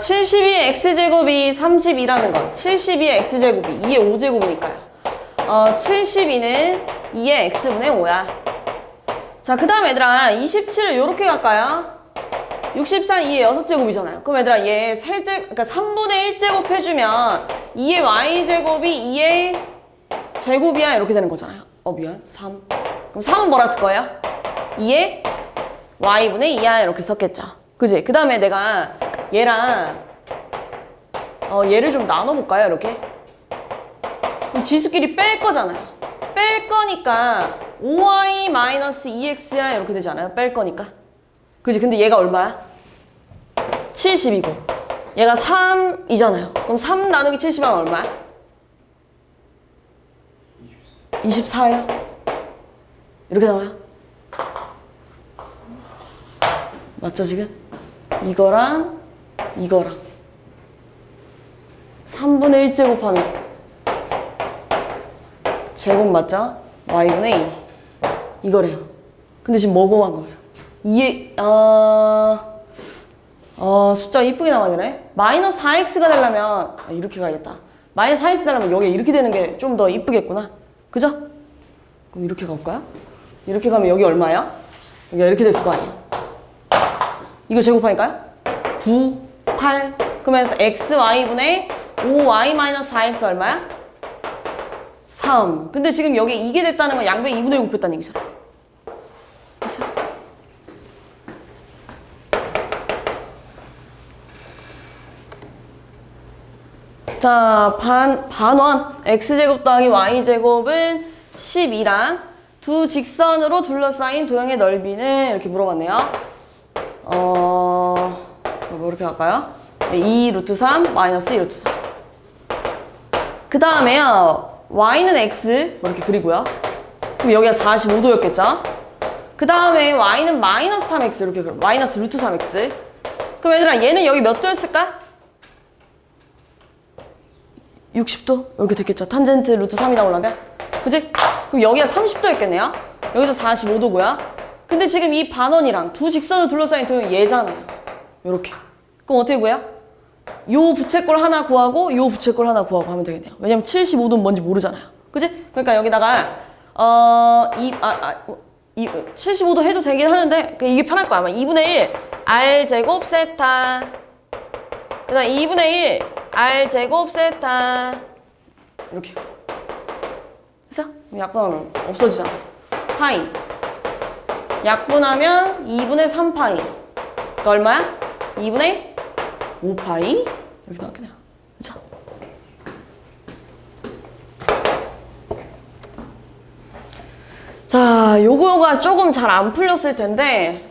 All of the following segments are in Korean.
72의 x제곱이 32라는 건 72의 x제곱이 2의 5제곱이니까요. 72는 2의 x분의 5야. 자, 그 다음 얘들아 27을 요렇게 갈까요? 64는 2의 6제곱이잖아요. 그럼 얘들아 얘 그러니까 3분의 1제곱 해주면 2의 y제곱이 2의 제곱이야 이렇게 되는 거잖아요. 미안 3. 그럼 3은 뭐라 쓸 거예요? 2의 y분의 2야 이렇게 썼겠죠. 그지? 그 다음에 내가 얘랑 얘를 좀 나눠볼까요? 이렇게 그럼 지수끼리 뺄 거잖아요. 뺄 거니까 5y-2x야 이렇게 되지 않아요? 뺄 거니까. 그지? 근데 얘가 얼마야? 70이고 얘가 3이잖아요. 그럼 3 나누기 70하면 얼마야? 24야? 이렇게 나와요? 맞죠 지금? 이거랑 3분의 1제곱 하면 제곱 맞죠? y분의 2 이거래요. 근데 지금 뭐 구한 거예요? 2에 숫자 이쁘게 나와야 되네. 마이너스 4x가 되려면 이렇게 가야겠다. 마이너스 4x 되려면 여기 이렇게 되는 게 좀 더 이쁘겠구나. 그죠? 그럼 이렇게 가볼까요? 이렇게 가면 여기 얼마예요? 여기가 이렇게 됐을 거 아니에요. 이거 제곱하니까요? 9, 8 그러면서 xy분의 5y-4x 얼마야? 3. 근데 지금 여기 이게 됐다는 건 양변 2분의 1 곱했다는 얘기잖아. 그치? 자, 반원 x제곱 더하기 y제곱은 12랑 두 직선으로 둘러싸인 도형의 넓이는 이렇게 물어봤네요. 뭐 이렇게 할까요? 2 루트 3 마이너스 2 루트 3. 그 다음에요. y는 x 뭐 이렇게 그리고요. 그럼 여기가 45도였겠죠? 그 다음에 y는 마이너스 3x 이렇게 마이너스 루트 3x. 그럼 얘들아 얘는 여기 몇 도였을까? 60도? 이렇게 됐겠죠? 탄젠트 루트 3이 나오려면? 그지? 그럼 여기가 30도였겠네요? 여기도 45도고요. 근데 지금 이 반원이랑 두 직선을 둘러싸인 도형이 얘잖아요. 요렇게. 그럼 어떻게 구해요? 요 부채꼴 하나 구하고 요 부채꼴 하나 구하고 하면 되겠네요. 왜냐면 75도는 뭔지 모르잖아요. 그지? 그러니까 여기다가 75도 해도 되긴 하는데 이게 편할 거야. 아마 2분의 1 r제곱 세타 그 다음 2분의 1 r제곱 세타 이렇게. 그래서 약분하면 없어지잖아. 파이 약분하면 2분의 3파이 그러니까 얼마야? 2분의 5파이 이렇게 나왔겠네요. 그쵸? 자, 요거가 조금 잘 안 풀렸을 텐데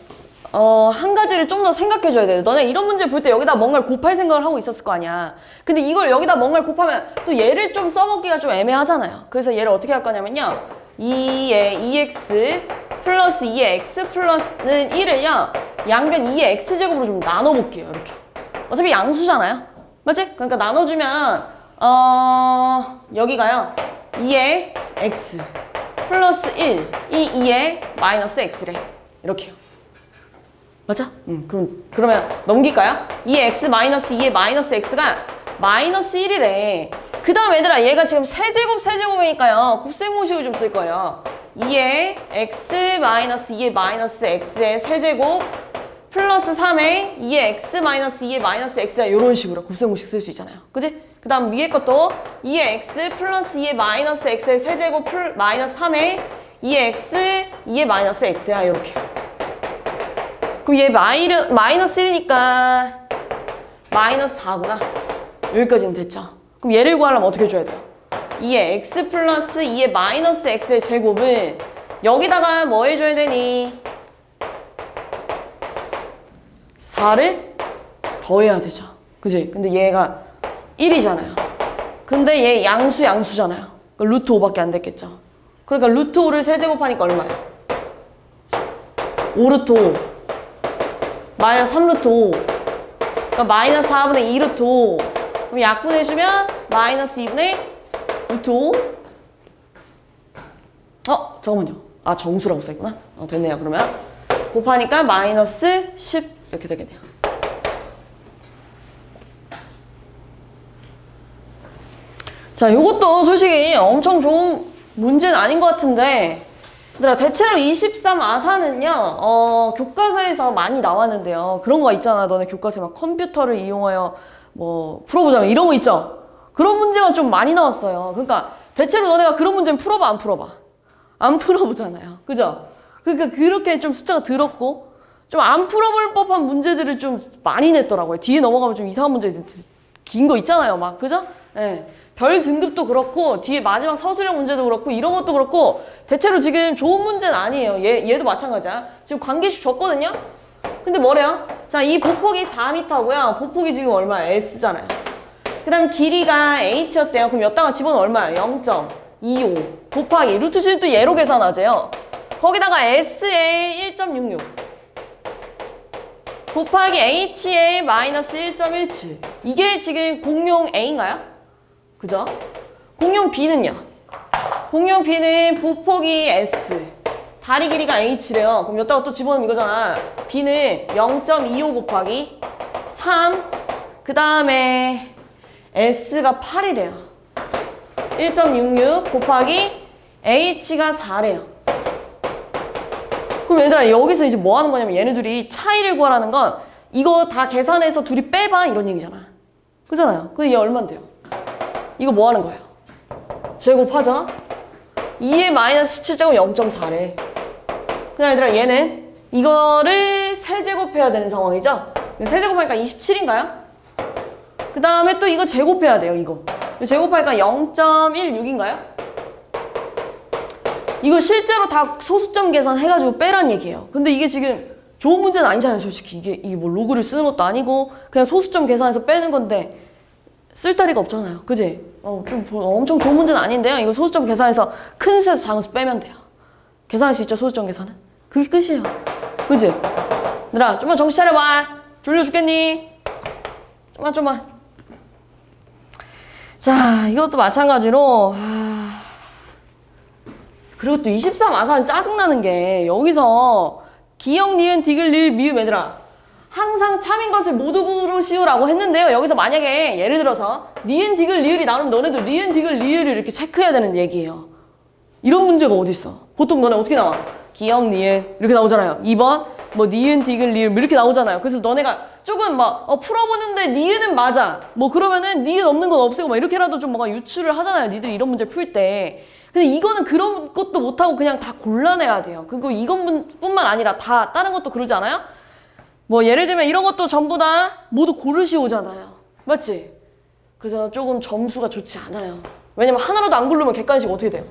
한 가지를 좀 더 생각해 줘야 돼. 너네 이런 문제 볼 때 여기다 뭔가를 곱할 생각을 하고 있었을 거 아니야. 근데 이걸 여기다 뭔가를 곱하면 또 얘를 좀 써먹기가 좀 애매하잖아요. 그래서 얘를 어떻게 할 거냐면요. 2의 2x 플러스 2의 x 플러스는 1을요. 양변 2의 x제곱으로 좀 나눠볼게요. 이렇게. 어차피 양수잖아요. 맞지? 그러니까 나눠주면 여기가요. 2의 x 플러스 1 이 2의 마이너스 x래. 이렇게요. 맞아? 그러면 넘길까요? 2의 x 마이너스 2의 마이너스 x가 마이너스 1이래. 그 다음 얘들아 얘가 지금 세제곱이니까요. 곱셈공식을 좀 쓸 거예요. 2의 x 마이너스 2의 마이너스 x의 세제곱 플러스 3의 2의 x 마이너스 2의 마이너스 x야 이런 식으로 곱셈공식 쓸 수 있잖아요. 그지? 그 다음 위에 것도 2의 x 플러스 2의 마이너스 x의 세제곱 마이너스 3의 2의 x 2의 마이너스 x야 이렇게. 그럼 얘 마이너스 1이니까 마이너스 4구나. 여기까지는 됐죠. 그럼 얘를 구하려면 어떻게 해줘야 돼요? 2의 x 플러스 2의 마이너스 x의 제곱은 여기다가 뭐 해줘야 되니? 4를 더해야 되죠. 그지? 근데 얘가 1이잖아요. 근데 얘 양수잖아요. 그러니까 루트 5밖에 안 됐겠죠. 그러니까 루트 5를 세제곱하니까 얼마예요? 5루트 5 마이너스 3루트 5 그러니까 마이너스 4분의 2루트 5 그럼 약분해주면 마이너스 2분의 루트 5 잠깐만요. 정수라고 써있구나. 됐네요. 그러면 곱하니까 마이너스 10 이렇게 되겠네요. 자, 요것도 솔직히 엄청 좋은 문제는 아닌 것 같은데, 얘들아, 대체로 23 아사는요, 교과서에서 많이 나왔는데요. 그런 거 있잖아. 너네 교과서에 막 컴퓨터를 이용하여 뭐 풀어보자면 이런 거 있죠? 그런 문제가 좀 많이 나왔어요. 그러니까 대체로 너네가 그런 문제는 풀어봐, 안 풀어봐? 안 풀어보잖아요. 그죠? 그러니까 그렇게 좀 숫자가 더럽고, 좀 안 풀어볼 법한 문제들을 좀 많이 냈더라고요. 뒤에 넘어가면 좀 이상한 문제 긴 거 있잖아요. 막, 그죠? 예. 별 등급도 그렇고, 뒤에 마지막 서술형 문제도 그렇고, 이런 것도 그렇고, 대체로 지금 좋은 문제는 아니에요. 얘도 마찬가지야. 지금 관계식 줬거든요? 근데 뭐래요? 자, 이 보폭이 4m고요. 보폭이 지금 얼마야? S잖아요. 그 다음 길이가 H였대요. 그럼 여기다가 집어넣으면 얼마야? 0.25 곱하기 루트 지는 또 얘로 계산하재요. 거기다가 S의 1.66 곱하기 H의 마이너스 1.17 이게 지금 공용 A인가요? 그죠? 공용 B는요? 공용 B는 보폭이 S 다리 길이가 H래요. 그럼 여기다가 또 집어넣으면 이거잖아. B는 0.25 곱하기 3 그 다음에 S가 8이래요. 1.66 곱하기 H가 4래요. 그럼 얘들아 여기서 이제 뭐 하는 거냐면 얘네들이 차이를 구하라는 건 이거 다 계산해서 둘이 빼봐 이런 얘기잖아. 그잖아요. 근데 얘 얼만데요? 이거 뭐 하는 거예요? 제곱하자. 2의 마이너스 17제곱 0.4래. 그냥 얘들아 얘는 이거를 세제곱해야 되는 상황이죠? 세제곱하니까 27인가요? 그 다음에 또 이거 제곱해야 돼요, 이거. 제곱하니까 0.16인가요? 이거 실제로 다 소수점 계산해가지고 빼란 얘기예요. 근데 이게 지금 좋은 문제는 아니잖아요, 솔직히. 이게 뭐 로그를 쓰는 것도 아니고, 그냥 소수점 계산해서 빼는 건데, 쓸데리가 없잖아요. 그지? 좀 엄청 좋은 문제는 아닌데요. 이거 소수점 계산해서 큰 수에서 작은 수 빼면 돼요. 계산할 수 있죠, 소수점 계산은? 그게 끝이에요. 그지? 얘들아, 좀만 정신 차려봐. 졸려 죽겠니? 좀만. 자, 이것도 마찬가지로 그리고 또 23 아사는 짜증나는 게 여기서 기역, 니은, 디귿, 리을, 미음 얘들아 항상 참인 것을 모두 부르시오라고 했는데요. 여기서 만약에 예를 들어서 니은, 디귿, 리을이 나오면 너네도 니은, 디귿, 리을을 이렇게 체크해야 되는 얘기예요. 이런 문제가 어디 있어? 보통 너네 어떻게 나와? 기역, 니은 이렇게 나오잖아요. 2번 뭐 니은, 디귿, 리을 이렇게 나오잖아요. 그래서 너네가 조금 막 풀어보는데 니은은 맞아. 뭐 그러면은 니은 없는 건 없애고 막 이렇게라도 좀 뭔가 유추를 하잖아요. 니들이 이런 문제 풀 때. 근데 이거는 그런 것도 못하고 그냥 다 골라내야 돼요. 그리고 이것뿐만 아니라 다 다른 것도 그러지 않아요? 뭐 예를 들면 이런 것도 전부 다 모두 고르시오잖아요. 맞지? 그래서 조금 점수가 좋지 않아요. 왜냐면 하나라도 안 고르면 객관식 어떻게 돼요?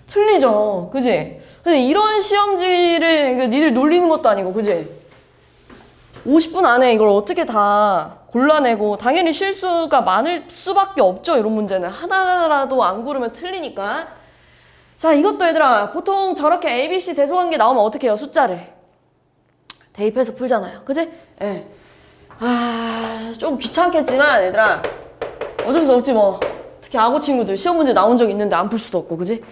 틀리죠. 그지? 근데 이런 시험지를 니들 놀리는 것도 아니고 그지? 50분 안에 이걸 어떻게 다 골라내고 당연히 실수가 많을 수밖에 없죠. 이런 문제는 하나라도 안 고르면 틀리니까. 자, 이것도 얘들아 보통 저렇게 ABC 대소관계 나오면 어떻게 해요? 숫자를 대입해서 풀잖아요. 그지? 예. 좀 귀찮겠지만 얘들아 어쩔 수 없지 뭐. 특히 아고 친구들 시험 문제 나온 적 있는데 안 풀 수도 없고 그지?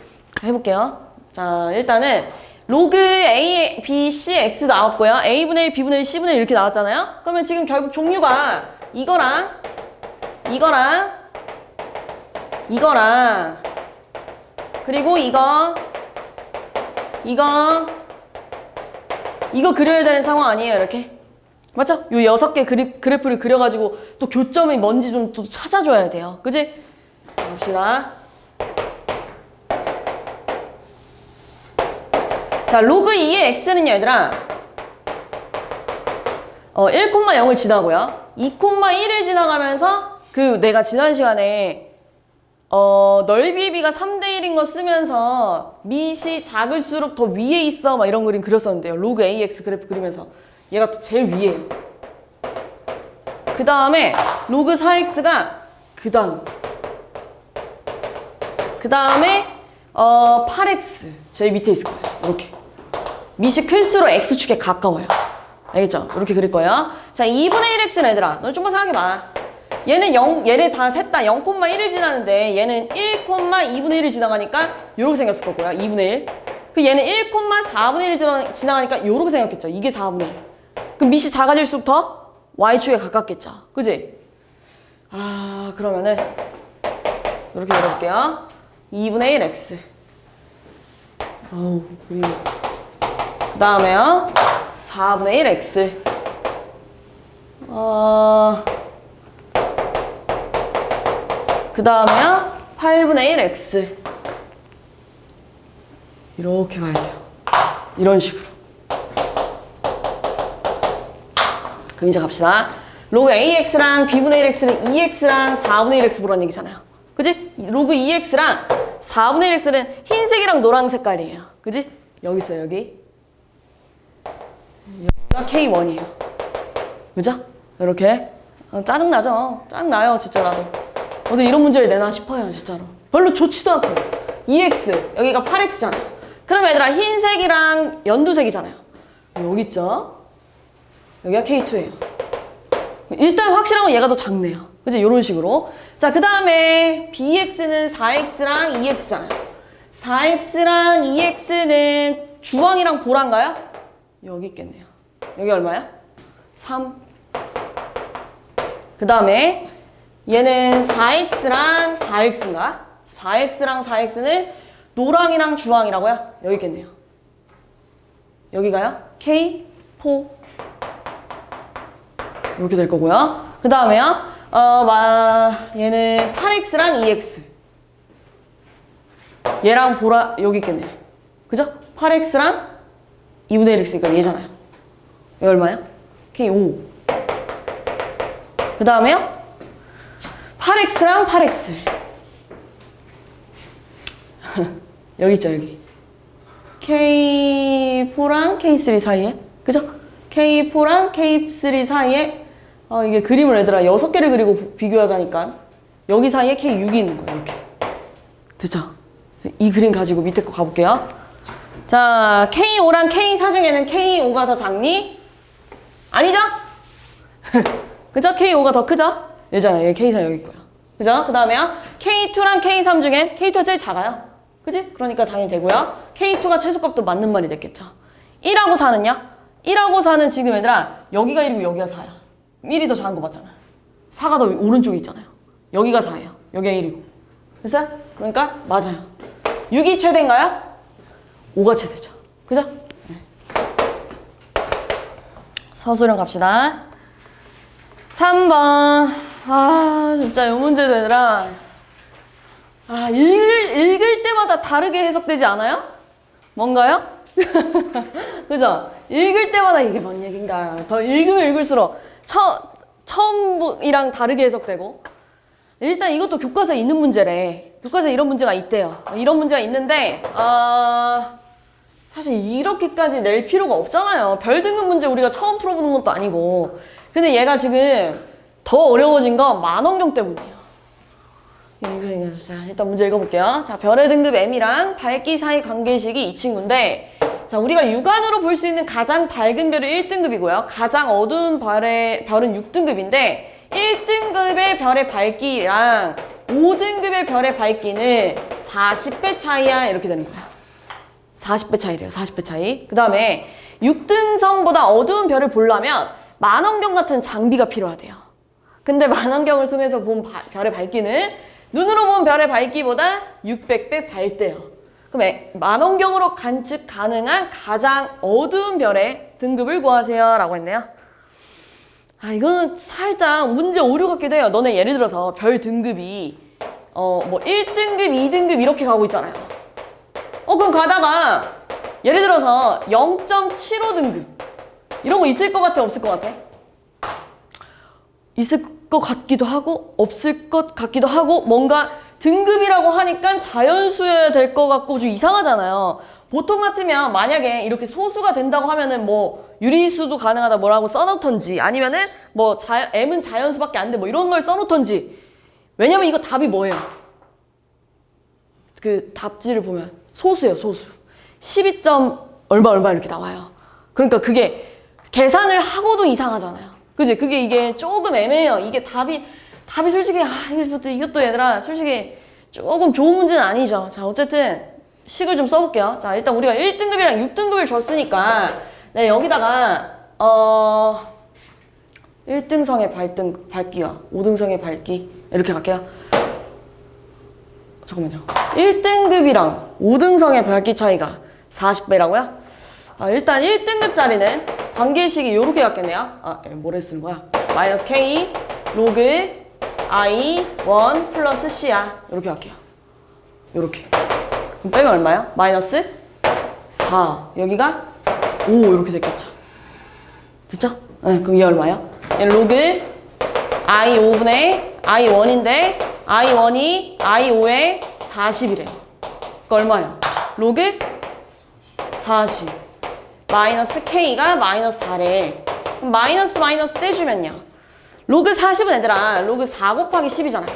해볼게요. 자, 일단은 로그 A, B, C, X 나왔고요. A분의 1, B분의 1, C분의 1 이렇게 나왔잖아요. 그러면 지금 결국 종류가 이거랑 그리고 이거 그려야 되는 상황 아니에요, 이렇게? 맞죠? 요 6개 그래프를 그려가지고 또 교점이 뭔지 좀 또 찾아줘야 돼요. 그지? 봅시다. 자, 로그 2의 x는요, 얘들아. 1,0을 지나고요. 2,1을 지나가면서 내가 지난 시간에 넓이의 비가 3대 1인 거 쓰면서 밑이 작을수록 더 위에 있어 막 이런 그림 그렸었는데요. 로그 AX 그래프 그리면서 얘가 또 제일 위에요. 그 다음에 로그 4X가 그 다음에 8X 제일 밑에 있을 거예요. 이렇게 밑이 클수록 X축에 가까워요. 알겠죠? 이렇게 그릴 거예요. 자, 2분의 1X는 얘들아 너 좀만 생각해봐. 얘를 다 셋 다 0,1을 지나는데 얘는 1,2분의 1을 지나가니까 요렇게 생겼을 거고요. 2분의 1. 그 얘는 1,4분의 1을 지나가니까 요렇게 생겼겠죠. 이게 4분의 1. 그럼 밑이 작아질수록 더 Y축에 가깝겠죠. 그지? 그러면은 저렇게 열어볼게요. 2분의 1 x. 어우, 그리고 그 다음에요. 4분의 1 x. 그 다음에요. 8분의 1 x. 이렇게 가야 돼요. 이런 식으로. 그럼 이제 갑시다. 로그 AX랑 B분의 1X는 2X랑 4분의 1X 보라는 얘기잖아요. 그지? 로그 2X랑 4분의 1X는 흰색이랑 노란 색깔이에요. 그지? 여기 있어요, 여기. 여기가 K1이에요. 그죠? 이렇게. 짜증나죠? 짜증나요, 진짜 나도. 어디 이런 문제를 내나 싶어요, 진짜로. 별로 좋지도 않고. 2X, 여기가 8X잖아. 그럼 얘들아, 흰색이랑 연두색이잖아요. 여기 있죠? 여기가 K2예요. 일단 확실한 건 얘가 더 작네요. 그치? 이런 식으로. 자, 그 다음에 BX는 4X랑 2X잖아요. 4X랑 2X는 주황이랑 보라인가요? 여기 있겠네요. 여기 얼마야? 3. 그 다음에 얘는 4X랑 4X인가? 4X랑 4X는 노랑이랑 주황이라고요? 여기 있겠네요. 여기가요? K4. 이렇게 될 거고요. 그 다음에요. 얘는 8X랑 2X. 얘랑 보라, 여기 있겠네요. 그죠? 8X랑 2분의 1X니까 얘잖아요. 얘 얼마야? K5. 그 다음에요. 8X랑 8X. 여기 있죠, 여기. K4랑 K3 사이에. 그죠? K4랑 K3 사이에 이게 그림을 얘들아 6개를 그리고 비교하자니까 여기 사이에 K6이 있는 거예요. 이렇게. 됐죠? 이 그림 가지고 밑에 거 가볼게요. 자, K5랑 K4 중에는 K5가 더 작니? 아니죠? 그죠? K5가 더 크죠? 얘잖아요. 얘 K4 여기 있고요. 그죠? 그 다음에요. K2랑 K3 중엔 K2가 제일 작아요. 그지? 그러니까 당연히 되고요. K2가 최소값도 맞는 말이 됐겠죠. 1하고 4는요? 1하고 4는 지금 얘들아 여기가 1이고 여기가 4야. 1이 더 작은 거 맞잖아. 4가 더 오른쪽에 있잖아요. 여기가 4예요. 여기가 1이고. 됐어요? 그러니까 맞아요. 6이 최대인가요? 5가 최대죠. 그죠? 네. 서술형 갑시다. 3번. 진짜 이 문제도 얘들아 읽을 때마다 다르게 해석되지 않아요? 뭔가요? 그죠? 읽을 때마다 이게 뭔 얘긴가. 더 읽으면 읽을수록 처음이랑 다르게 해석되고. 일단 이것도 교과서에 있는 문제래. 교과서에 이런 문제가 있대요. 이런 문제가 있는데 사실 이렇게까지 낼 필요가 없잖아요. 별 등급 문제 우리가 처음 풀어보는 것도 아니고. 근데 얘가 지금 더 어려워진 건 만원경 때문이에요. 일단 문제 읽어볼게요. 자, 별의 등급 M이랑 밝기 사이 관계식이 이 친구인데, 자, 우리가 육안으로 볼 수 있는 가장 밝은 별은 1등급이고요. 가장 어두운 별은 6등급인데, 1등급의 별의 밝기랑 5등급의 별의 밝기는 40배 차이야. 이렇게 되는 거야. 40배 차이래요. 40배 차이. 그 다음에 6등성보다 어두운 별을 보려면 만원경 같은 장비가 필요하대요. 근데 만원경을 통해서 본 별의 밝기는 눈으로 본 별의 밝기보다 600배 밝대요. 그럼 만원경으로 관측 가능한 가장 어두운 별의 등급을 구하세요. 라고 했네요. 이거는 살짝 문제 오류 같기도 해요. 너네 예를 들어서 별 등급이 뭐 1등급, 2등급 이렇게 가고 있잖아요. 그럼 가다가 예를 들어서 0.75등급 이런 거 있을 것 같아, 없을 것 같아? 있을 것 같기도 하고 없을 것 같기도 하고 뭔가 등급이라고 하니까 자연수여야 될 것 같고 좀 이상하잖아요. 보통 같으면 만약에 이렇게 소수가 된다고 하면은 뭐 유리수도 가능하다 뭐라고 써놓던지 아니면은 뭐 M은 자연수밖에 안 돼 뭐 이런 걸 써놓던지. 왜냐면 이거 답이 뭐예요? 그 답지를 보면 소수예요, 소수. 12점 얼마 이렇게 나와요. 그러니까 그게 계산을 하고도 이상하잖아요. 그지? 이게 조금 애매해요. 이게 답이 솔직히 이것도 얘들아 솔직히 조금 좋은 문제는 아니죠. 자, 어쨌든 식을 좀 써볼게요. 자, 일단 우리가 1등급이랑 6등급을 줬으니까 네, 여기다가 1등성의 밝기와 5등성의 밝기 이렇게 갈게요. 잠깐만요. 1등급이랑 5등성의 밝기 차이가 40배라고요? 일단 1등급짜리는 관계식이 요렇게 갖겠네요. 뭐래 쓰는 거야? 마이너스 K 로그 I 1 플러스 C야. 요렇게 할게요. 요렇게. 그럼 빼면 얼마야? 마이너스 4. 여기가 5 이렇게 됐겠죠. 됐죠? 네, 그럼 얘 얼마야? 얘 로그 I 5분의 I 1인데 I 1이 I 5의 40이래요. 그 얼마야? 로그 40. 마이너스 K가 마이너스 4래. 그럼 마이너스 떼주면요. 로그 40은 얘들아 로그 4 곱하기 10이잖아요.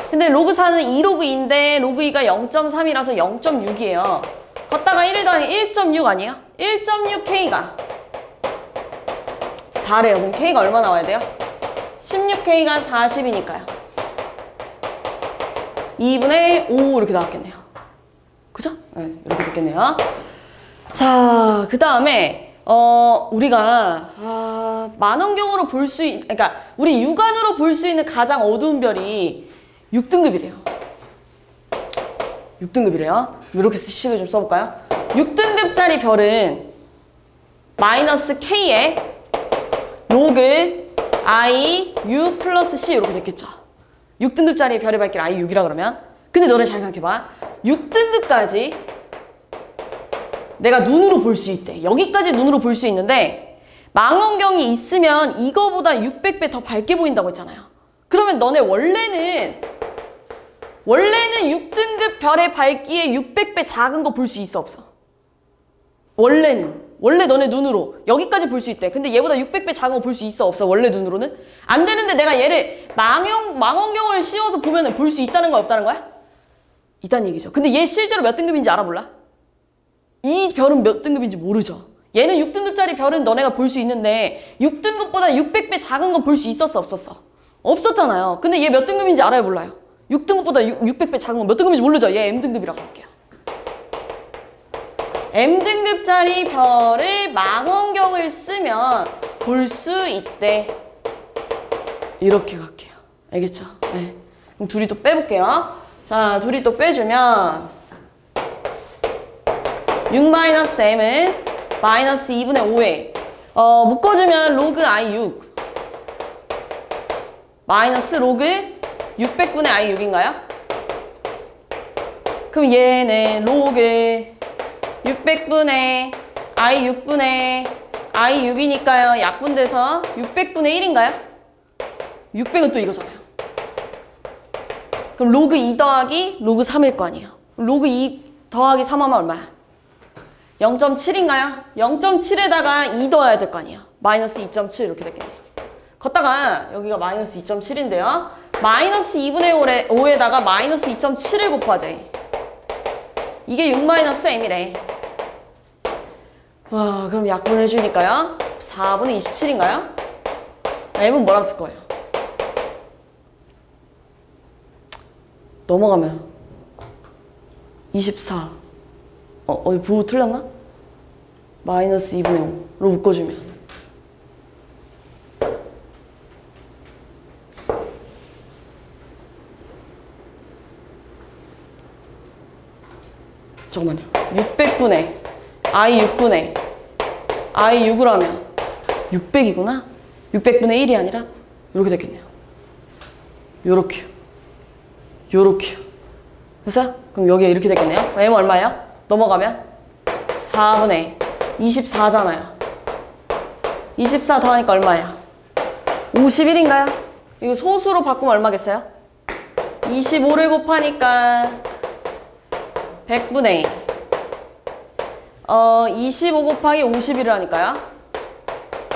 근데 로그 4는 2 로그 2인데 로그 2가 0.3이라서 0.6이에요. 걷다가 1을 더하니 1.6 아니에요? 1.6K가 4래요. 그럼 K가 얼마 나와야 돼요? 16K가 40이니까요. 2분의 5 이렇게 나왔겠네요. 그죠? 네, 이렇게 됐겠네요. 자, 그 다음에 우리가 만원경으로 볼 수 그러니까 우리 육안으로 볼 수 있는 가장 어두운 별이 6등급이래요. 6등급이래요. 이렇게 식을 좀 써볼까요? 6등급짜리 별은 마이너스 K에 로그 I 6 플러스 C 이렇게 됐겠죠. 6등급짜리 별의 밝기를 I 6이라 그러면 근데 너네 잘 생각해봐. 6등급까지 내가 눈으로 볼 수 있대. 여기까지 눈으로 볼 수 있는데 망원경이 있으면 이거보다 600배 더 밝게 보인다고 했잖아요. 그러면 너네 원래는 6등급 별의 밝기에 600배 작은 거 볼 수 있어 없어? 원래 너네 눈으로 여기까지 볼 수 있대. 근데 얘보다 600배 작은 거 볼 수 있어 없어? 원래 눈으로는? 안 되는데 내가 얘를 망원경을 씌워서 보면 볼 수 있다는 거야 없다는 거야? 있다는 얘기죠. 근데 얘 실제로 몇 등급인지 알아 몰라? 이 별은 몇 등급인지 모르죠. 얘는 6등급짜리 별은 너네가 볼 수 있는데 6등급보다 600배 작은 건 볼 수 있었어 없었어? 없었잖아요. 근데 얘 몇 등급인지 알아요 몰라요? 6등급보다 600배 작은 건 몇 등급인지 모르죠. 얘 M등급이라고 할게요. M등급짜리 별을 망원경을 쓰면 볼 수 있대. 이렇게 갈게요. 알겠죠? 네. 그럼 둘이 또 빼볼게요. 자, 둘이 또 빼주면 6-M은 마이너스 2분의 5에 묶어주면 로그 I 6 마이너스 로그 600분의 I 6인가요? 그럼 얘는 로그 600분의 I 6분의 I 6이니까요. 약분돼서 600분의 1인가요? 600은 또 이거잖아요. 그럼 로그 2 더하기 로그 3일 거 아니에요. 로그 2 더하기 3 하면 얼마야? 0.7인가요? 0.7에다가 2 더해야 될 거 아니에요. 마이너스 2.7 이렇게 됐겠네요. 걷다가 여기가 마이너스 2.7인데요. 마이너스 2분의 5에다가 마이너스 2.7을 곱하지. 이게 6-M이래. 와, 그럼 약분해주니까요. 4분의 27인가요? M은 뭐라 쓸 거예요? 넘어가면 24. 어디 부호 틀렸나? 마이너스 2분의 5로 묶어주면 잠깐만요. 600분의 I 6분의 I 6을 하면 600이구나? 600분의 1이 아니라 이렇게 됐겠네요. 요렇게요. 요렇게요. 됐어요? 그럼 여기에 이렇게 됐겠네요. M 얼마예요? 넘어가면 4분의 24잖아요. 24 더하니까 얼마예요? 51인가요? 이거 소수로 바꾸면 얼마겠어요? 25를 곱하니까 100분의 25 곱하기 51을 하니까요.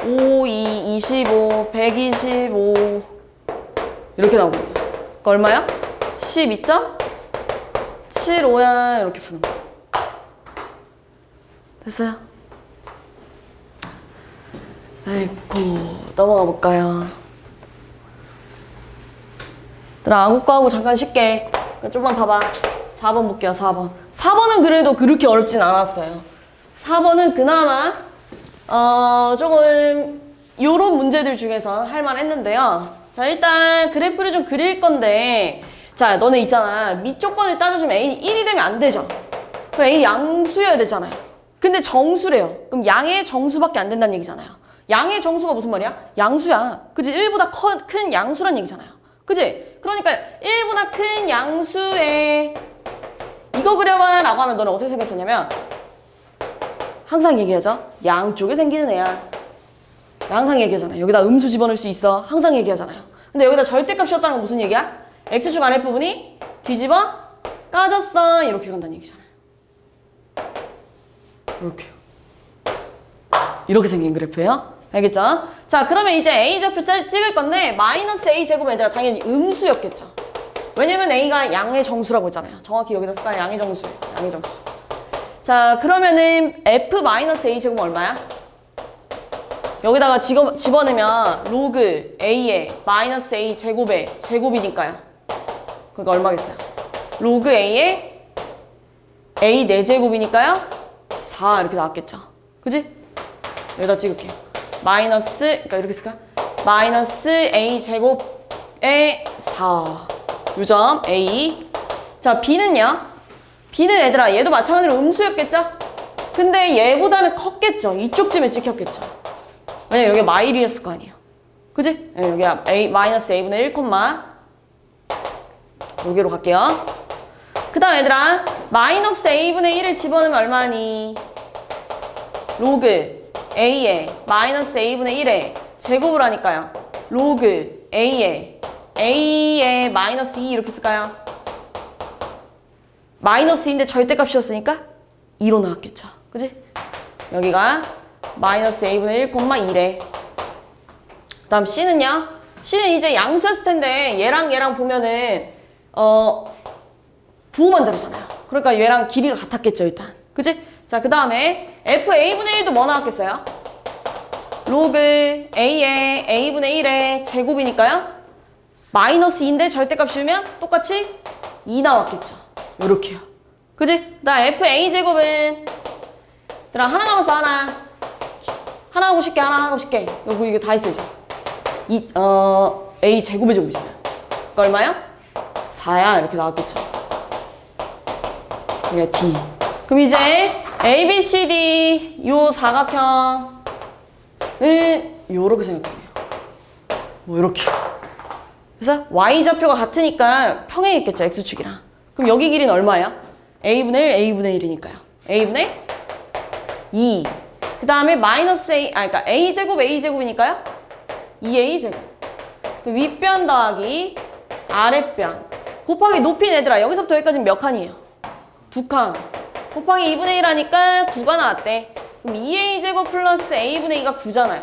5, 2, 25, 125 이렇게 나오거든요. 그거 얼마야? 12.75야. 이렇게 푸는 거. 됐어요? 아이고, 넘어가 볼까요? 얘들아, 안국과하고 잠깐 쉽게 좀만 봐봐. 4번 볼게요. 4번. 4번은 그래도 그렇게 어렵진 않았어요. 4번은 그나마 조금 요런 문제들 중에서 할 만했는데요. 자, 일단 그래프를 좀 그릴 건데 자, 너네 있잖아. 밑조건을 따져주면 A는 1이 되면 안 되죠. 그럼 A 양수여야 되잖아요. 근데 정수래요. 그럼 양의 정수밖에 안 된다는 얘기잖아요. 양의 정수가 무슨 말이야? 양수야. 그지? 1보다 큰 양수란 얘기잖아요. 그지? 그러니까 1보다 큰 양수에 이거 그려봐 라고 하면 너는 어떻게 생겼었냐면 항상 얘기하죠. 양쪽에 생기는 애야. 항상 얘기하잖아요. 여기다 음수 집어넣을 수 있어. 항상 얘기하잖아요. 근데 여기다 절대값이었다는 건 무슨 얘기야? X축 아랫부분이 뒤집어 까졌어. 이렇게 간다는 얘기잖아요. 이렇게요. 이렇게 생긴 그래프예요. 알겠죠? 자, 그러면 이제 A좌표 찍을 건데 마이너스 A제곱은 얘들아 당연히 음수였겠죠. 왜냐면 A가 양의 정수라고 했잖아요. 정확히 여기다 쓸까요? 양의 정수예요. 양의 정수. 자, 그러면은 F 마이너스 A제곱은 얼마야? 여기다가 집어넣으면 로그 A의 마이너스 A 제곱의 제곱이니까요. 그러니까 얼마겠어요? 로그 A의 A 4제곱이니까요. 4 이렇게 나왔겠죠. 그지? 여기다 찍을게요. 마이너스, 그러니까 이렇게 쓸까? 마이너스 A 제곱의 4. 요점 A. 자, B는요? B는 얘들아 얘도 마찬가지로 음수였겠죠? 근데 얘보다는 컸겠죠. 이쪽쯤에 찍혔겠죠. 왜냐면 여기가 마일이었을 거 아니에요. 그지? 네, 여기가 A, 마이너스 A분의 1, 여기로 갈게요. 그 다음 얘들아 마이너스 A분의 1을 집어넣으면 얼마니? 로그 A의 마이너스 A분의 1의 제곱을 하니까요. 로그 A의 마이너스 2 이렇게 쓸까요? 마이너스 2인데 절대값이었으니까 2로 나왔겠죠. 그지? 여기가 마이너스 A분의 1, 1에 그 다음 C는요? C는 이제 양수였을 텐데 얘랑 보면은 부호만 다르잖아요. 그러니까 얘랑 길이가 같았겠죠 일단. 그지? 자, 그 다음에 FA분의 1도 뭐 나왔겠어요? 로그 A의 A분의 1의 제곱이니까요. 마이너스 2인데 절대값 씌우면 똑같이 2 나왔겠죠. 요렇게요. 그지? 나 FA제곱은 얘들아 하나 남았어. 하나 하고 싶게 하나 하고 싶게 이거 다 있어 이제. A 제곱의 제곱이잖아요. 그러니까 얼마야? 4야 이렇게 나왔겠죠. 이게 D. 그럼 이제 A, B, C, D 요 사각형은 요렇게 생겼거든요. 뭐 요렇게. 그래서 Y좌표가 같으니까 평행했겠죠. X축이랑. 그럼 여기 길이는 얼마야? A분의 1, A분의 1이니까요. A분의 2. 그 다음에 마이너스 A, 그러니까 A제곱, A제곱이니까요. 2A제곱. 그 윗변 더하기 아랫변. 곱하기 높이는 얘들아. 여기서부터 여기까지는 몇 칸이에요? 2칸. 곱하기 2분의 1 하니까 9가 나왔대. 그럼 2A제곱 플러스 A분의 2가 9잖아요.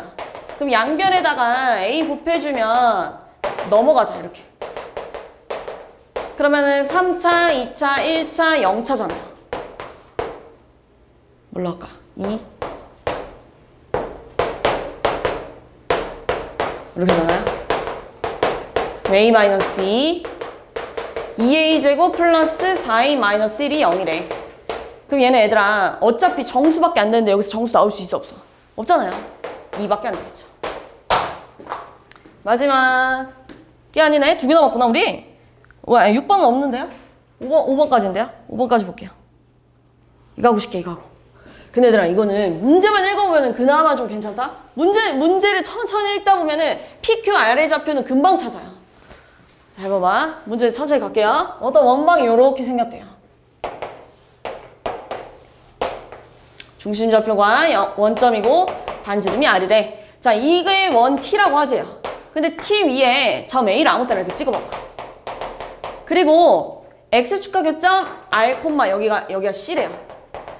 그럼 양변에다가 A 곱해주면 넘어가자, 이렇게. 그러면은 3차, 2차, 1차, 0차잖아요. 뭘로 할까? 2. 이렇게 되나요? A-2 2a제곱 플러스 4a-1이 0이래. 그럼 얘네 얘들아 어차피 정수밖에 안 되는데 여기서 정수 나올 수 있어 없어? 없잖아요. 2밖에 안 되겠죠. 마지막 게 아니네. 2개 남았구나 우리. 6번은 없는데요? 5번까지인데요? 5번까지 볼게요. 이거 하고 싶게 이거 하고. 근데 얘들아 이거는 문제만 읽어보면 그나마 좀 괜찮다? 문제를 천천히 읽다 보면은 PQR의 좌표는 금방 찾아요. 자, 해봐봐. 문제 천천히 갈게요. 어떤 원방이 이렇게 생겼대요. 중심 좌표가 원점이고 반지름이 R이래. 자, 이게 원 T라고 하재요. 근데 T 위에 점 A를 아무 때나 이렇게 찍어봐봐. 그리고 X축과 교점 R, 여기가 C래요.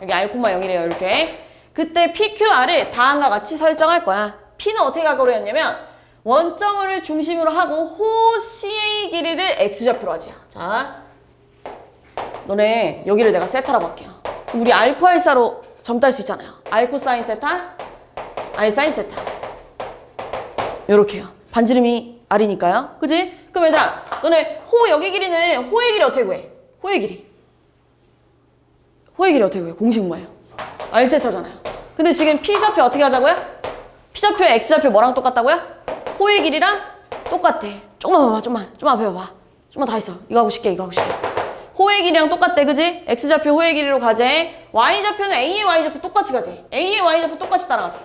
여기 R, 0이래요. 이렇게. 그때 PQR을 다음과 같이 설정할 거야. P는 어떻게 가기로 했냐면 원점을 중심으로 하고 호 CA 길이를 X좌표로 하지요. 자, 너네 여기를 내가 세타라고 할게요. 그럼 우리 알코 알사로 점 딸 수 있잖아요. 알코 사인 세타, R 사인 세타. 요렇게요. 반지름이 R이니까요. 그지? 그럼 얘들아, 너네 호 여기 길이는 호의 길이 어떻게 구해? 호의 길이 어떻게 구해? 공식 뭐예요? R 세타잖아요. 근데 지금 P좌표 어떻게 하자고요? P좌표, X좌표 뭐랑 똑같다고요? 호의 길이랑 똑같아. 조금만 봐봐, 좀만 앞에 봐봐. 좀만 다 있어. 이거 하고 쉽게, 이거 하고 쉽게. 호의 길이랑 똑같대, 그지? X좌표 호의 길이로 가재. Y좌표는 A의 Y좌표 똑같이 가재. A의 Y좌표 똑같이 따라가재.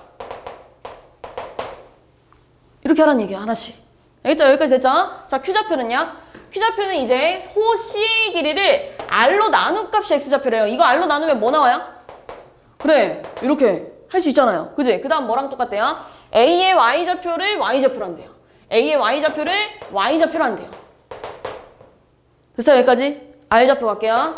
이렇게 하라는 얘기야, 하나씩. 알겠죠? 여기까지 됐죠? 자, Q좌표는요? Q좌표는 이제 호 C의 길이를 R로 나눈 값이 X좌표래요. 이거 R로 나누면 뭐 나와요? 그래, 이렇게 할 수 있잖아요. 그지? 그 다음 뭐랑 똑같대요? A의 Y좌표를 Y좌표로 한대요. A의 Y좌표를 Y좌표로 한대요. 됐어요? 여기까지? R좌표 갈게요.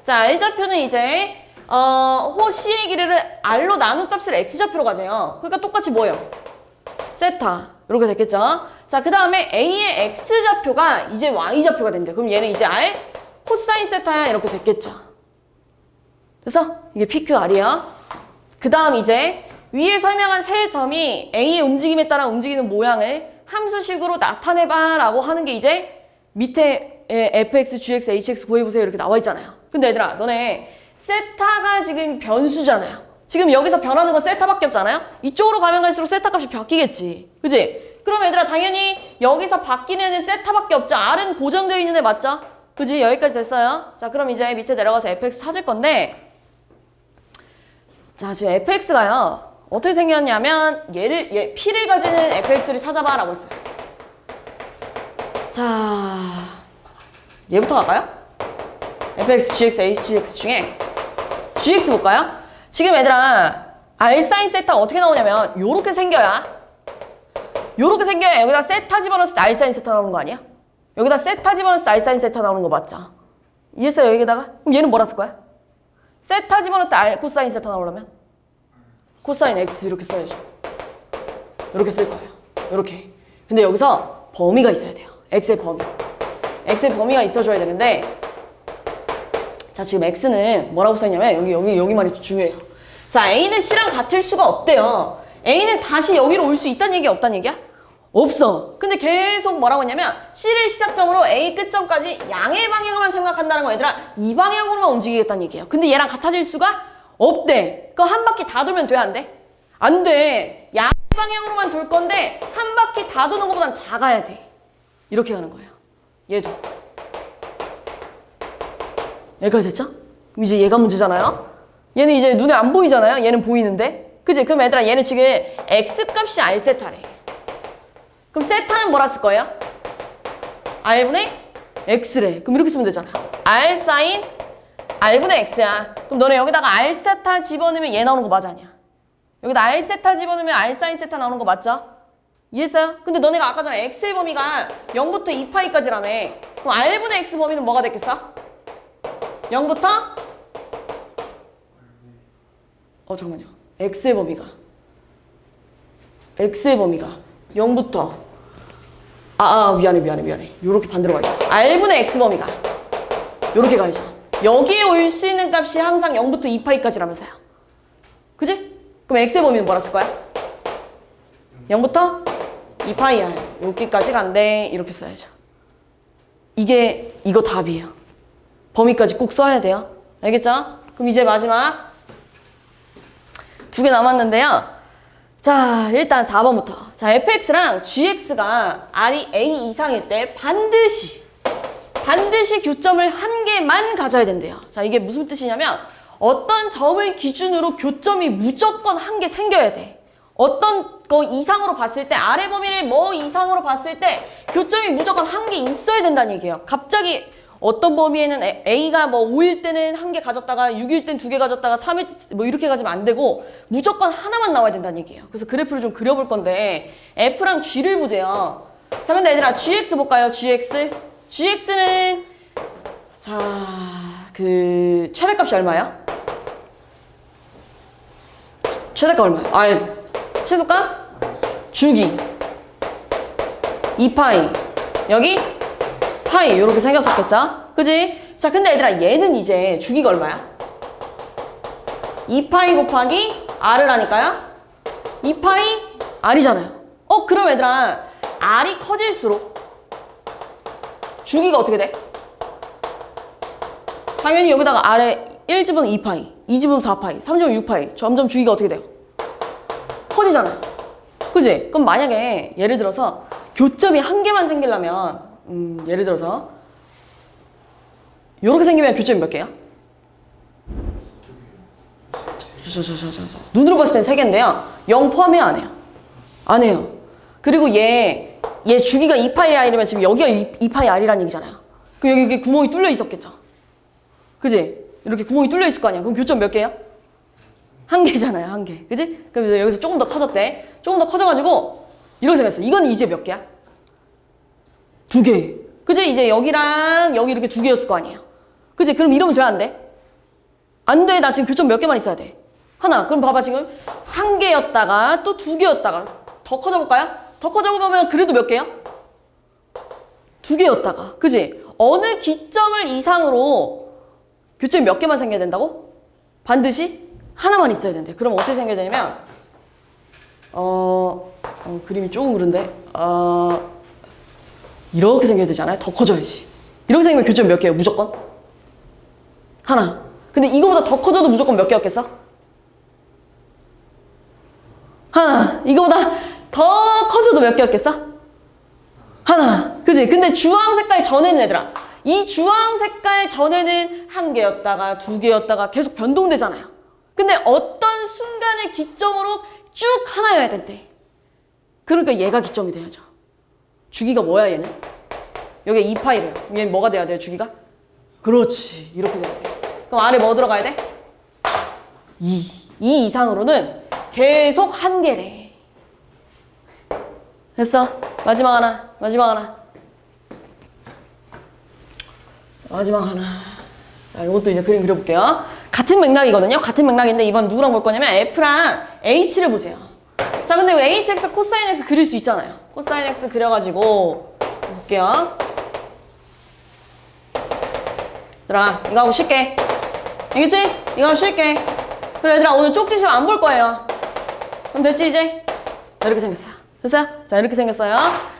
자, R좌표는 이제 호 C의 길이를 R로 나눈 값을 X좌표로 가져요. 그러니까 똑같이 뭐예요? 세타. 이렇게 됐겠죠? 자, 그 다음에 A의 X좌표가 이제 Y좌표가 된대요. 그럼 얘는 이제 R 코사인 세타야. 이렇게 됐겠죠? 됐어? 이게 PQR이야. 그 다음 이제 위에 설명한 세 점이 A의 움직임에 따라 움직이는 모양을 함수식으로 나타내봐 라고 하는 게 이제 밑에 fx, gx, hx 구해보세요 이렇게 나와 있잖아요. 근데 얘들아 너네 세타가 지금 변수잖아요. 지금 여기서 변하는 건 세타밖에 없잖아요. 이쪽으로 가면 갈수록 세타 값이 바뀌겠지. 그지? 그럼 얘들아 당연히 여기서 바뀌는 애는 세타밖에 없죠. R은 고정되어 있는 애 맞죠? 그지? 여기까지 됐어요. 자 그럼 이제 밑에 내려가서 fx 찾을 건데 자 지금 fx가요 어떻게 생겼냐면 얘 p를 가지는 fx를 찾아봐 라고 했어요. 자 얘부터 갈까요? fx, gx, hx 중에 gx 볼까요? 지금 얘들아 r 사인 세타가 어떻게 나오냐면 요렇게 생겨야 여기다 세타 집어넣었을 때 r 사인 세타 나오는 거 아니야? 여기다 세타 집어넣었을 때 r 사인 세타 나오는 거 맞죠? 이해했어요 여기다가? 그럼 얘는 뭐라 쓸 거야? 세타 집어넣을 때 r 코사인 세타 나오려면 코사인 x 이렇게 써야죠. 이렇게 쓸 거예요. 이렇게. 근데 여기서 범위가 있어야 돼요. x의 범위. x의 범위가 있어줘야 되는데 자 지금 x는 뭐라고 써있냐면 여기 말이 중요해요. 자 a는 c랑 같을 수가 없대요. a는 다시 여기로 올 수 있다는 얘기야 없다는 얘기야? 없어. 근데 계속 뭐라고 했냐면 c를 시작점으로 a 끝점까지 양의 방향으로만 생각한다는 거 얘들아 이 방향으로만 움직이겠다는 얘기예요. 근데 얘랑 같아질 수가 없대. 그럼 한 바퀴 다 돌면 돼 안 돼? 안 돼. 양의 방향으로만 돌 건데 한 바퀴 다 도는 것보단 작아야 돼. 이렇게 가는 거예요. 얘도. 여기까지 됐죠? 그럼 이제 얘가 문제잖아요? 얘는 이제 눈에 안 보이잖아요? 얘는 보이는데? 그치? 그럼 얘들아 얘는 지금 x값이 r세타래. 그럼 세타는 뭐라 쓸 거예요? r분의 x래. 그럼 이렇게 쓰면 되잖아. r 사인 r분의 x야. 그럼 너네 여기다가 r세타 집어넣으면 얘 나오는 거 맞아 아니야? 여기다 r세타 집어넣으면 r 사인 세타 나오는 거 맞죠? 이해했어요? 근데 너네가 아까 전에 x의 범위가 0부터 2파이까지라며. 그럼 r분의 x 범위는 뭐가 됐겠어? 0부터? 잠깐만요. x의 범위가 0부터 미안해. 요렇게 반대로 가야죠. r분의 x 범위가 요렇게 가야죠. 여기에 올 수 있는 값이 항상 0부터 2파이까지라면서요. 그지? 그럼 x의 범위는 뭐라 쓸 거야? 0부터 2파이야. 여기까지 간대. 이렇게 써야죠. 이거 답이에요. 범위까지 꼭 써야 돼요. 알겠죠? 그럼 이제 마지막 2개 남았는데요. 자, 일단 4번부터. 자, fx랑 gx가 r이 a 이상일 때 반드시 교점을 한 개만 가져야 된대요. 자, 이게 무슨 뜻이냐면 어떤 점을 기준으로 교점이 무조건 한 개 생겨야 돼. 어떤 거 이상으로 봤을 때 아래 범위를 뭐 이상으로 봤을 때 교점이 무조건 한 개 있어야 된다는 얘기예요. 갑자기 어떤 범위에는 A가 뭐 5일 때는 한 개 가졌다가 6일 땐 2개 가졌다가 3일 뭐 이렇게 가지면 안 되고 무조건 하나만 나와야 된다는 얘기예요. 그래서 그래프를 좀 그려볼 건데 F랑 G를 보재요. 자 근데 얘들아 GX 볼까요? GX는 자 그 최대값이 얼마야? 최대값 얼마야? 최소값? 주기 2파이 여기 파이 이렇게 생겼었겠죠? 그지? 자 근데 얘들아 얘는 이제 주기가 얼마야? 2파이 곱하기 r을 하니까요? 2파이 r이잖아요. 그럼 얘들아 r이 커질수록 주기가 어떻게 돼? 당연히 여기다가 r에 1 집으면 2파이 2 집으면 4파이 3 집으면 6파이 점점 주기가 어떻게 돼요? 커지잖아요. 그지? 그럼 만약에 예를 들어서 교점이 한 개만 생기려면 예를 들어서 요렇게 생기면 교점이 몇 개야? 눈으로 봤을 땐 3개인데요. 0 포함해요, 안 해요? 안 해요. 그리고 얘 주기가 2파이 r이면 지금 여기가 2파이 r이라는 얘기잖아요. 그럼 여기 이렇게 구멍이 뚫려 있었겠죠? 그지? 이렇게 구멍이 뚫려 있을 거 아니야? 그럼 교점 몇 개야? 1개잖아요, 1개. 그지? 그럼 여기서 조금 더 커졌대. 조금 더 커져가지고 이렇게 생겼어. 이건 이제 몇 개야? 2개. 그지? 이제 여기랑 여기 이렇게 2개였을 거 아니에요? 그지? 그럼 이러면 돼, 안 돼? 안 돼. 나 지금 교점 몇 개만 있어야 돼? 하나. 그럼 봐봐. 지금 1개였다가 또 2개였다가 더 커져볼까요? 더 커져보면 그래도 몇 개야? 2개였다가. 그지? 어느 기점을 이상으로 교점이 몇 개만 생겨야 된다고? 반드시 하나만 있어야 된대. 그럼 어떻게 생겨야 되냐면 그림이 조금 그런데 이렇게 생겨야 되지 않아요? 더 커져야지. 이렇게 생기면 교점 몇 개예요? 무조건? 하나. 근데 이거보다 더 커져도 무조건 몇 개였겠어? 하나. 이거보다 더 커져도 몇 개였겠어? 하나. 그지? 근데 주황 색깔 전에는 얘들아, 이 주황 색깔 전에는 1개였다가 2개였다가 계속 변동되잖아요. 근데 어떤 순간의 기점으로 쭉 하나여야 된대. 그러니까 얘가 기점이 돼야죠. 주기가 뭐야 얘는? 여기 2파이래요. 얘는 뭐가 돼야 돼요 주기가? 그렇지. 이렇게 돼야 돼. 그럼 아래 뭐 들어가야 돼? 2 이상으로는 계속 1개래. 됐어. 마지막 하나. 마지막 하나. 마지막 하나. 자, 이것도 이제 그림 그려볼게요. 같은 맥락이거든요. 같은 맥락인데 이번 누구랑 볼 거냐면 F랑 H를 보세요. 자, 근데 왜 HX 코사인 X 그릴 수 있잖아요. 코사인 X 그려가지고 볼게요. 얘들아, 이거 하고 쉴게. 알겠지? 이거 하고 쉴게. 그래, 얘들아, 오늘 쪽지 시험 안 볼 거예요. 그럼 됐지, 이제? 자, 이렇게 생겼어요. 됐어요? 자, 이렇게 생겼어요.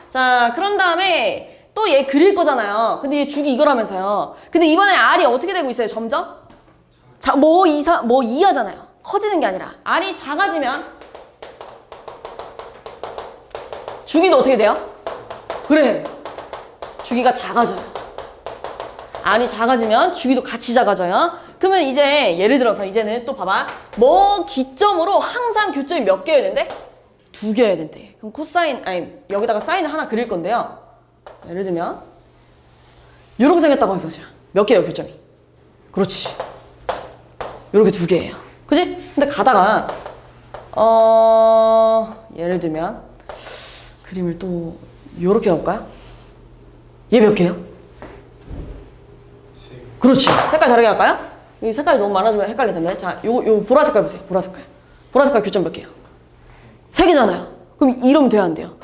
자, 그런 다음에 또 얘 그릴 거잖아요. 근데 얘 주기 이거라면서요. 근데 이번에 R이 어떻게 되고 있어요, 점점? 자, 뭐 2 하잖아요. 커지는 게 아니라. R이 작아지면 주기도 어떻게 돼요? 그래. 주기가 작아져요. R이 작아지면 주기도 같이 작아져요. 그러면 이제 예를 들어서 이제는 또 봐봐. 뭐 기점으로 항상 교점이 몇 개여야 된대? 2개여야 된대. 그럼 코사인, 아니 여기다가 사인을 하나 그릴 건데요. 예를 들면 이렇게 생겼다고 해보세요. 몇 개예요 교점이? 그렇지. 이렇게 2개예요. 그지? 근데 가다가 예를 들면 그림을 또 이렇게 해볼까요? 얘 몇 개예요? 그렇지. 색깔 다르게 할까요? 이 색깔이 너무 많아지면 헷갈릴 텐데. 자, 요 보라 색깔 보세요. 보라 색깔. 보라 색깔 교점 몇 개예요? 3개잖아요. 그럼 이러면 돼야 안 돼요?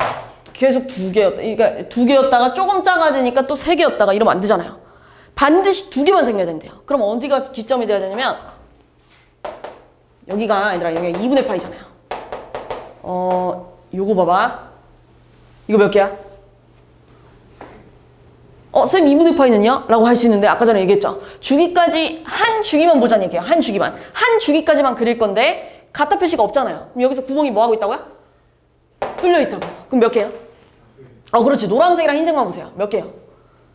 계속 2개였다. 그러니까 2개였다가 조금 작아지니까 또 3개였다가 이러면 안 되잖아요. 반드시 2개만 생겨야 된대요. 그럼 어디가 기점이 돼야 되냐면 여기가 얘들아 여기가 2분의 파이잖아요. 요거 봐봐. 이거 몇 개야? 쌤 2분의 파이는요? 라고 할 수 있는데 아까 전에 얘기했죠. 주기까지 한 주기만 보자는 얘기예요. 한 주기만. 한 주기까지만 그릴 건데 가타 표시가 없잖아요. 그럼 여기서 구멍이 뭐 하고 있다고요? 뚫려 있다고요. 그럼 몇 개요? 그렇지. 노란색이랑 흰색만 보세요. 몇 개요?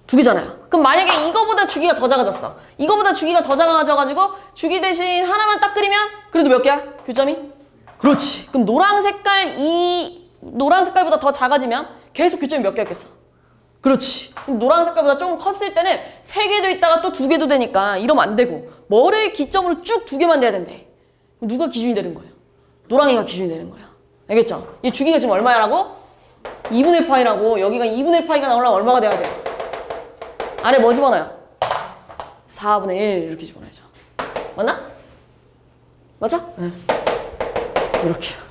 2개잖아요. 그럼 만약에 이거보다 주기가 더 작아졌어. 이거보다 주기가 더 작아져가지고 주기 대신 하나만 딱 그리면 그래도 몇 개야? 교점이? 그렇지. 그럼 노란 색깔보다 더 작아지면 계속 교점이 몇 개였겠어? 그렇지. 노란 색깔보다 조금 컸을 때는 3개도 있다가 또 2개도 되니까 이러면 안 되고 뭐를 기점으로 쭉 2개만 돼야 된대. 누가 기준이 되는 거예요? 노랑이가 기준이 되는 거예요. 알겠죠? 이 주기가 지금 얼마라고? 2분의 파이라고. 여기가 2분의 파이가 나오려면 얼마가 돼야 돼요? 안에 뭐 집어넣어요? 4분의 1 이렇게 집어넣어야죠. 맞나? 맞아? 네. 이렇게요.